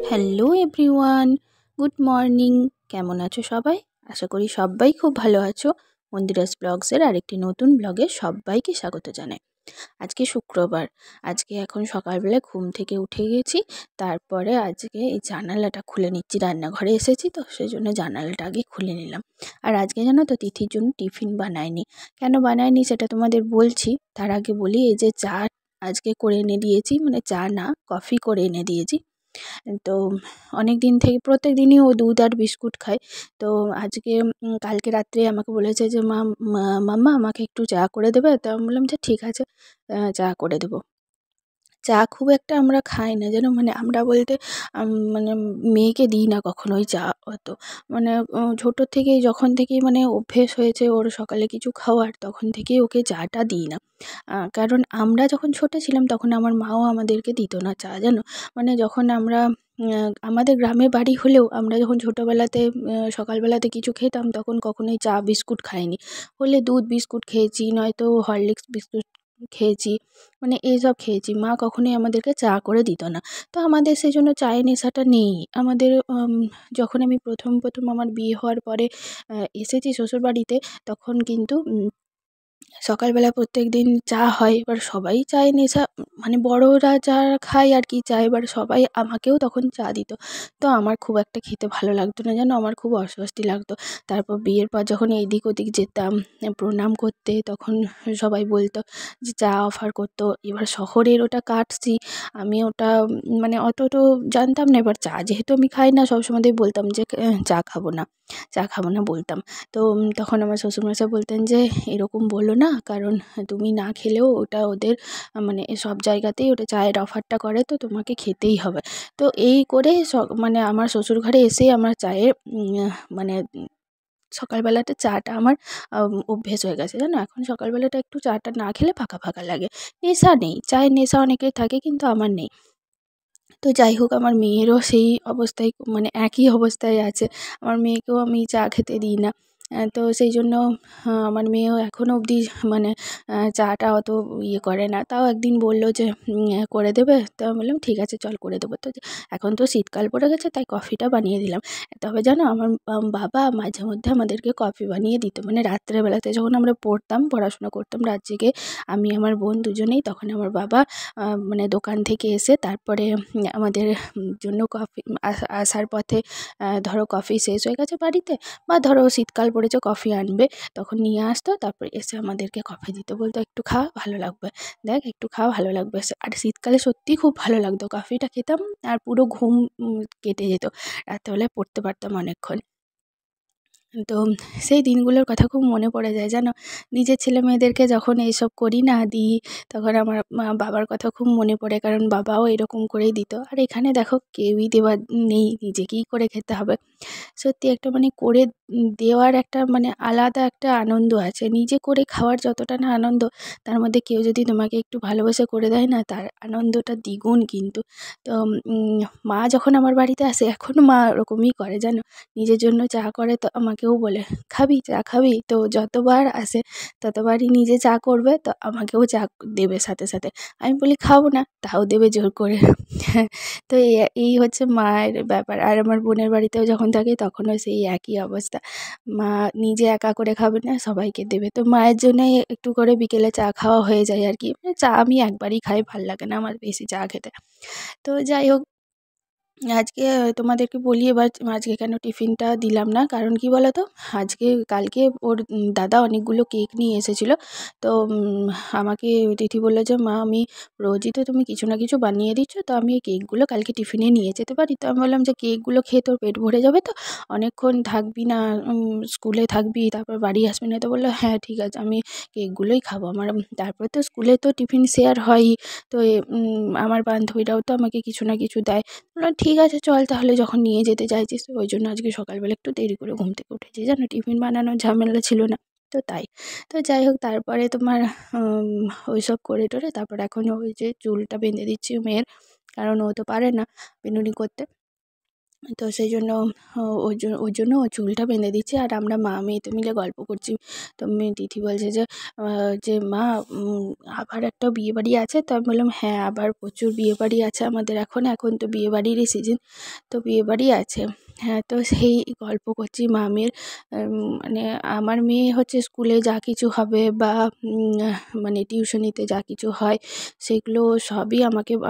Hello everyone, good morning. কেমন আছো সবাই? আশা করি সবাই খুব ভালো আছো। মন্দিরাস ব্লগসের আরেকটি নতুন ব্লগে সবাইকে স্বাগত জানাই। আজকে শুক্রবার। আজকে এখন সকালবেলায় ঘুম থেকে উঠে গেছি। তারপরে আজকে এই জানালাটা খুলে নিচ্ছি, রান্নাঘরে এসেছি তো সেই জন্য জানালাটা আগে খুলে নিলাম। আর আজকে জানো তো তিথির জন্য টিফিন বানাইনি। কেন বানাইনি সেটা তোমাদের বলছি। তার আগে বলি, এই যে চা আজকে করে এনে দিয়েছি, মানে চা না, কফি করে এনে দিয়েছি। তো অনেক দিন থেকে প্রত্যেক দিনই ও দুধ আর বিস্কুট খায়। তো আজকে কালকে রাত্রে আমাকে বলেছে যে মাম্মা আমাকে একটু চা করে দেবে? তো আমি বললাম যে ঠিক আছে, চা করে দেবো। চা খুব একটা আমরা খাই না যেন, মানে আমরা বলতে মানে মেয়েকে দিই না কখনোই চা অত। মানে ছোটোর থেকেই, যখন থেকেই মানে অভ্যেস হয়েছে ওর সকালে কিছু খাওয়ার, তখন থেকেই ওকে চাটা দিই না। কারণ আমরা যখন ছোটো ছিলাম তখন আমার মাও আমাদেরকে দিত না চা, জানো। মানে যখন আমরা আমাদের গ্রামে বাড়ি হলেও আমরা যখন ছোটোবেলাতে সকালবেলাতে কিছু খেতাম তখন কখনোই চা বিস্কুট খাইনি। হলে দুধ বিস্কুট খেয়েছি, নয়তো হরলিক্স বিস্কুট খেয়েছি, মানে এইসব খেয়েছি। মা কখনোই আমাদেরকে চা করে দিত না। তো আমাদের সেই জন্য চায়ের নেশাটা নেই আমাদের। যখন আমি প্রথম আমার বিয়ে হওয়ার পরে এসেছি শ্বশুরবাড়িতে, তখন কিন্তু সকালবেলা প্রত্যেকদিন চা হয়। এবার সবাই চায় নেশা, মানে বড়রা যারা খায় আর কি চা, এবার সবাই আমাকেও তখন চা দিত। তো আমার খুব একটা খেতে ভালো লাগতো না, যেন আমার খুব অস্বস্তি লাগতো। তারপর বিয়ের পর যখন এদিক ওদিক যেতাম প্রণাম করতে, তখন সবাই বলতো যে চা অফার করতো। এবার শহরের ওটা কাটছি, আমি ওটা মানে অত তো জানতাম না। এবার চা যেহেতু আমি খাই না, সবসময় বলতাম যে চা খাবো না, চা খাবো না বলতাম। তো তখন আমার শ্বশুরমশাই বলতেন যে এরকম বলো না, কারণ তুমি না খেলেও ওটা ওদের মানে সব জায়গাতেই ওটা চায়ের অফারটা করে, তো তোমাকে খেতেই হবে। তো এই করে মানে আমার শ্বশুর ঘরে এসে আমার চায়ের মানে সকালবেলাতে চাটা আমার অভ্যেস হয়ে গেছে, জানো। এখন সকালবেলাটা একটু চাটা না খেলে ফাঁকা ফাঁকা লাগে। নেশা নেই, চায়ের নেশা অনেকের থাকে কিন্তু আমার নেই। তো যাই হোক, আমার মেয়েরও সেই অবস্থায়, মানে একই অবস্থায় আছে। আমার মেয়েকেও আমি চা খেতে দিই না। তো সেই জন্য আমার মেয়েও এখনও অবধি মানে চাটা অত ইয়ে করে না। তাও একদিন বলল যে করে দেবে? তো আমি বললাম ঠিক আছে চল করে দেবো। তো এখন তো শীতকাল পড়ে গেছে, তাই কফিটা বানিয়ে দিলাম। তবে জানো, আমার বাবা মাঝে মধ্যে আমাদেরকে কফি বানিয়ে দিত, মানে রাত্রেবেলাতে যখন আমরা পড়াশোনা করতাম রাত জেগে, আমি আমার বোন দুজনেই, তখন আমার বাবা মানে দোকান থেকে এসে তারপরে আমাদের জন্য কফি আসার পথে ধরো কফি শেষ হয়ে গেছে বাড়িতে, বা ধরো শীতকাল পড়েছে কফি আনবে, তখন নিয়ে আসতো। তারপর এসে আমাদেরকে কফি দিত, বলতো একটু খা ভালো লাগবে, দেখ একটু খা ভালো লাগবে। আর শীতকালে সত্যিই খুব ভালো লাগতো, কফিটা খেতাম আর পুরো ঘুম কেটে যেত, রাত্রেবেলায় পড়তে পারতাম অনেকক্ষণ। তো সেই দিনগুলোর কথা খুব মনে পড়ে যায়, জানো। নিজের ছেলে মেয়েদেরকে যখন এইসব করি না, দিই, তখন আমার বাবার কথা খুব মনে পড়ে, কারণ বাবাও এরকম করেই দিত। আর এখানে দেখো কেউই দেওয়ার নেই, নিজেকেই করে খেতে হবে। সত্যি একটা মানে করে দেওয়ার একটা মানে আলাদা একটা আনন্দ আছে। নিজে করে খাওয়ার যতটা না আনন্দ, তার মধ্যে কেউ যদি তোমাকে একটু ভালোবেসে করে দেয় না, তার আনন্দটা দ্বিগুণ কিন্তু। তো মা যখন আমার বাড়িতে আসে, এখনও মা ওরকমই করে, জানো। নিজের জন্য চা করে, তো আমাকেও বলে খাবি চা খাবি, তো যতবার আসে ততবারই নিজে চা করবে, তো আমাকেও চা দেবে সাথে সাথে। আমি বলি খাবো না, তাও দেবে জোর করে। তো এই হচ্ছে মায়ের ব্যাপার। আর আমার বোনের বাড়িতেও যখন থাকি তখনও সেই একই অবস্থা। মা নিজে একা করে খাবে না, সবাইকে দেবে। তো মায়ের জন্যই একটু করে বিকেলে চা খাওয়া হয়ে যায় আর কি। মানে চা আমি একবারই খাই, ভাল লাগে না আমার বেশি চা খেতে। তো যাই হোক, আজকে তোমাদেরকে বলি এবার আজকে কেন টিফিনটা দিলাম না, কারণ কি বলো তো, কালকে ওর দাদা অনেকগুলো কেক নিয়ে এসেছিলো। তো আমাকে তিথি বললো যে মা, আমি রোজই তো তুমি কিছু না কিছু বানিয়ে দিচ্ছ, তো আমি এই কেকগুলো কালকে টিফিনে নিয়ে যেতে পারি? তো আমি বললাম যে কেকগুলো খেয়ে তোর পেট ভরে যাবে তো, অনেকক্ষণ থাকবি না, স্কুলে থাকবি, তারপর বাড়ি আসবি না? তো বললো হ্যাঁ ঠিক আছে, আমি কেকগুলোই খাবো। আমার তারপর তো স্কুলে তো টিফিন শেয়ার হয়ই, তো আমার বান্ধবীরাও তো আমাকে কিছু না কিছু দেয়। বললাম ঠিক আছে চল তাহলে, যখন নিয়ে যেতে চাইছিস। তো ওই জন্য আজকে সকালবেলা একটু দেরি করে ঘুম থেকে উঠেছি, জানো, টিফিন বানানোর ঝামেলা ছিল না, তো তাই। তো যাই হোক, তারপরে তোমার ওইসব করে টোরে তারপর এখন ওই যে চুলটা বেঁধে দিচ্ছি মেয়ের, কারণ ও তো পারে না বিনুনি করতে। তো সেই জন্য ওর জন্য ও চুলটা বেঁধে দিচ্ছে, আর আমরা মা মেয়ে তো মিলে গল্প করছি। তো তিথি বলছে যে মা আবার একটা বিয়েবাড়ি আছে। তো আমি বললাম হ্যাঁ, আবার প্রচুর বিয়েবাড়ি আছে আমাদের, এখন তো বিয়েবাড়িরই সিজন, তো বিয়েবাড়ি আছে। হ্যাঁ, তো সেই গল্প করছি মা মেয়ের। মানে আমার মেয়ে হচ্ছে স্কুলে যা কিছু হবে বা মানে টিউশনিতে যা কিছু হয় সেগুলো সবই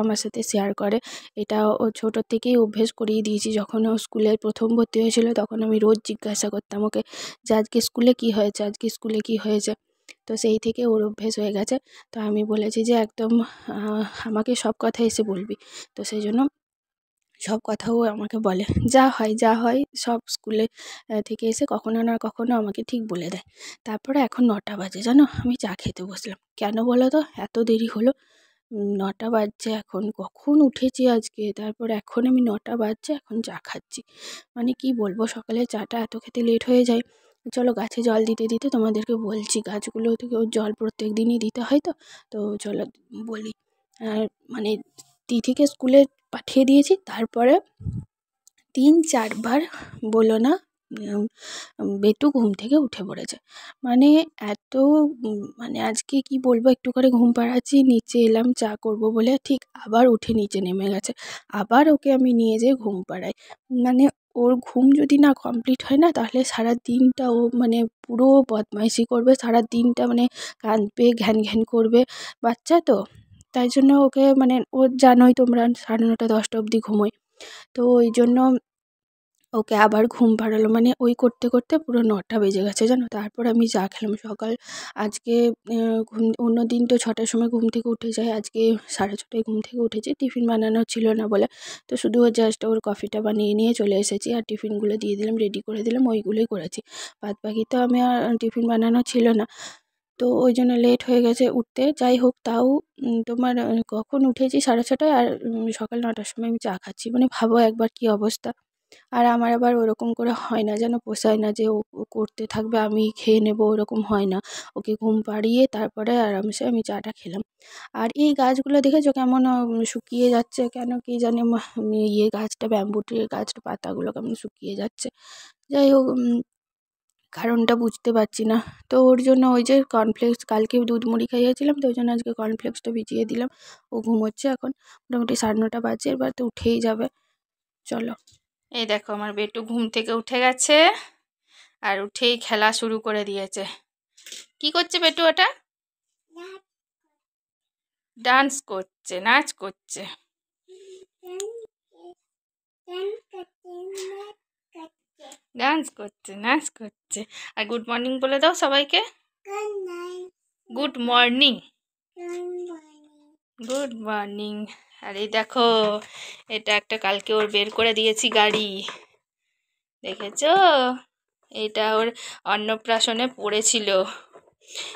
আমার সাথে শেয়ার করে। এটা ও ছোটোর থেকেই অভ্যেস করিয়ে দিয়েছি। যখন ও স্কুলে প্রথম ভর্তি হয়েছিল তখন আমি রোজ জিজ্ঞাসা করতাম ওকে যে আজকে স্কুলে কী হয়েছে, আজকে স্কুলে কী হয়েছে। তো সেই থেকে ওর অভ্যেস হয়ে গেছে। তো আমি বলেছি যে একদম আমাকে সব কথা এসে বলবি। তো সেই জন্য সব কথাও আমাকে বলে, যা হয় সব স্কুলে থেকে এসে কখনো না কখনো আমাকে ঠিক বলে দেয়। তারপরে এখন 9টা বাজে জানো, আমি চা খেতে বসলাম। কেন বলো তো এত দেরি হলো? 9টা বাজছে এখন, কখন উঠেছি আজকে, তারপর এখন আমি 9টা বাজছে এখন চা খাচ্ছি। মানে কি বলবো, সকালে চাটা এত খেতে লেট হয়ে যায়। চলো গাছে জল দিতে দিতে তোমাদেরকে বলছি, গাছগুলো থেকে জল প্রত্যেক দিনই দিতে হয়। তো চলো বলি। আর মানে তিথিকে স্কুলে পাঠিয়ে দিয়েছি, তারপরে 3-4 বার বলো না বেটু ঘুম থেকে উঠে পড়েছে। মানে এত মানে আজকে কি বলবো, একটু করে ঘুম পাড়াচ্ছি, নিচে এলাম চা করব বলে, ঠিক আবার উঠে নিচে নেমে গেছে। আবার ওকে আমি নিয়ে যেয়ে ঘুম পাড়াই। মানে ওর ঘুম যদি না কমপ্লিট হয় না, তাহলে সারা দিনটা ও মানে পুরো বদমাইশি করবে, সারা দিনটা মানে কাঁদবে, ঘ্যান ঘ্যান করবে, বাচ্চা তো। তাই জন্য ওকে মানে ও জানোই তোমরা 9:30 10টা অবধি ঘুমোয়। তো ওই জন্য ওকে আবার ঘুম পাড়ালো, মানে ওই করতে করতে পুরো 9টা বেজে গেছে জানো। তারপর আমি চা খেলাম। আজকে অন্য দিন তো 6টার সময় ঘুম থেকে উঠে যায়, আজকে 6:30টায় ঘুম থেকে উঠেছি। টিফিন বানানো ছিল না বলে, তো শুধু জাস্ট ওর কফিটা বানিয়ে নিয়ে চলে এসেছি, আর টিফিনগুলো দিয়ে দিলাম, রেডি করে দিলাম, ওইগুলোই করেছি। বাদ বাকি তো আমি আর টিফিন বানানো ছিল না, তো ওই জন্য লেট হয়ে গেছে উঠতে। যাই হোক, তাও তোমার কখন উঠেছি 6:30টায়, আর সকাল 9টার সময় আমি চা খাচ্ছি। মানে ভাবো একবার কি অবস্থা। আর আমার আবার ওরকম করে হয় না যেন, পোষায় না যে ও করতে থাকবে আমি খেয়ে নেব, ওরকম হয় না। ওকে ঘুম পাড়িয়ে তারপরে আরামসে আমি চাটা খেলাম। আর এই গাছগুলো দেখেছো কেমন শুকিয়ে যাচ্ছে, কেন কি জানি গাছটা, ব্যাম্বু ট্রির গাছটা পাতাগুলো কেমন শুকিয়ে যাচ্ছে। যাই হোক, কারণটা বুঝতে পারছি না। তো ওর জন্য ওই যে কর্নফ্লেক্স, কালকে দুধ মুড়ি খাইয়েছিলাম, তো ওই জন্য আজকে কর্নফ্লেক্সটা ভিজিয়ে দিলাম। ও ঘুমোচ্ছে এখন, মোটামুটি 9:30 বাজে, এবার তো উঠেই যাবে। চলো, এই দেখো আমার বেটু ঘুম থেকে উঠে গেছে, আর উঠেই খেলা শুরু করে দিয়েছে। কি করছে বেটু ওটা? ডান্স করছে, নাচ করছে। ডান্স করছে, নাচ করছে। আর গুড মর্নিং বলে দাও সবাইকে। Good morning, good morning. আর এই দেখো, এটা একটা কালকে ওর বের করে দিয়েছি গাড়ি, দেখেছো? এটা ওর অন্নপ্রাশনে পড়েছিল,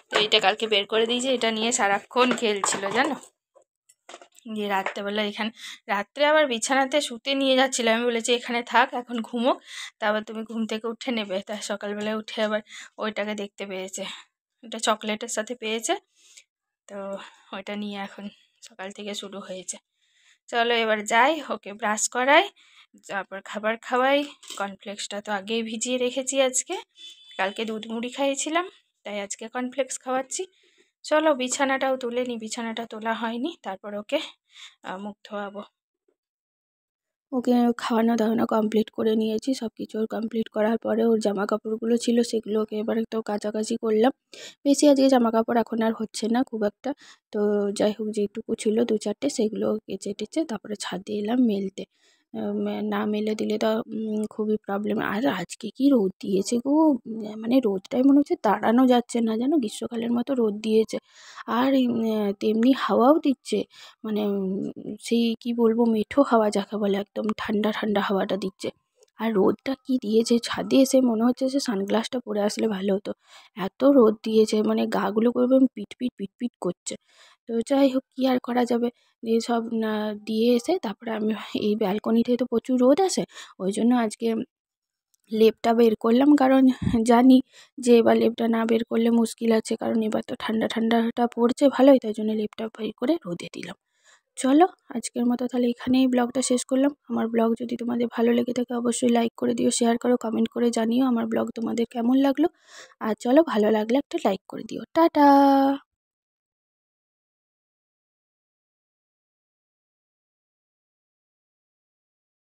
তো এটা কালকে বের করে দিয়েছি। এটা নিয়ে সারাক্ষণ খেলছিল জানো। গিয়ে রাত্রেবেলা রাত্রে আবার বিছানাতে শুতে নিয়ে যাচ্ছিলো, আমি বলেছি এখানে থাক, এখন ঘুমো, তারপর তুমি ঘুম থেকে উঠে নেবে। তাই সকালবেলায় উঠে আবার ওইটাকে দেখতে পেয়েছে, ওটা চকলেটের সাথে পেয়েছে, তো ওইটা নিয়ে এখন সকাল থেকে শুরু হয়েছে। চলো এবার যাই, ওকে ব্রাশ করাই, তারপর খাবার খাওয়াই। কর্নফ্লেক্সটা তো আগেই ভিজিয়ে রেখেছি আজকে, কালকে দুধ মুড়ি খাইয়েছিলাম, তাই আজকে কর্নফ্লেক্স খাওয়াচ্ছি। চলো বিছানাটাও তুলে নিই, বিছানাটা তোলা হয়নি, তারপর ওকে মুখ ধোয়াবো। ওকে খাওয়ানো দাওয়ানো কমপ্লিট করে নিয়েছি, সব কিছু ওর কমপ্লিট করার পরে ওর জামা কাপড়গুলো ছিল সেগুলোকে এবার একটু কাচাকাচি করলাম। বেশি আজকে জামা কাপড় এখন আর হচ্ছে না খুব একটা, তো যাই হোক যেটুকু ছিল 2-4টে সেগুলো কেচে টেচে তারপরে ছাদে এলাম মেলতে। না মেলে দিলে তো খুবই প্রবলেম। আর আজকে কি রোদ দিয়েছে গো, মানে রোদটাই মনে হচ্ছে দাঁড়ানো যাচ্ছে না যেন, গ্রীষ্মকালের মতো রোদ দিয়েছে। আর তেমনি হাওয়াও দিচ্ছে, মানে সেই কি বলবো, মেঠো হাওয়া যাকে বলে, একদম ঠান্ডা ঠান্ডা হাওয়াটা দিচ্ছে। আর রোদটা কি দিয়েছে, ছাদে এসে মনে হচ্ছে যে সানগ্লাসটা পরে আসলে ভালো হতো, এত রোদ দিয়েছে, মানে গাগুলো একদম পিটপিট পিটপিট করছে। তো যাই হোক, কী আর করা যাবে, দিয়ে সব দিয়ে এসে তারপরে আমি এই ব্যালকনিতে তো প্রচুর রোদ আসে, ওই জন্য আজকে লেপটা বের করলাম, কারণ জানি যে এবার লেপটা না বের করলে মুশকিল আছে, কারণ এবার তো ঠান্ডা ঠান্ডাটা পড়ছে ভালোই, তাই জন্য লেপটা বের করে রোদে দিলাম। চলো আজকের মতো তাহলে এখানেই ব্লগটা শেষ করলাম। আমার ব্লগ যদি তোমাদের ভালো লেগে থাকে অবশ্যই লাইক করে দিও, শেয়ার করো, কমেন্ট করে জানিও আমার ব্লগ তোমাদের কেমন লাগলো। আর চলো ভালো লাগলে একটা লাইক করে দিও। টাটা।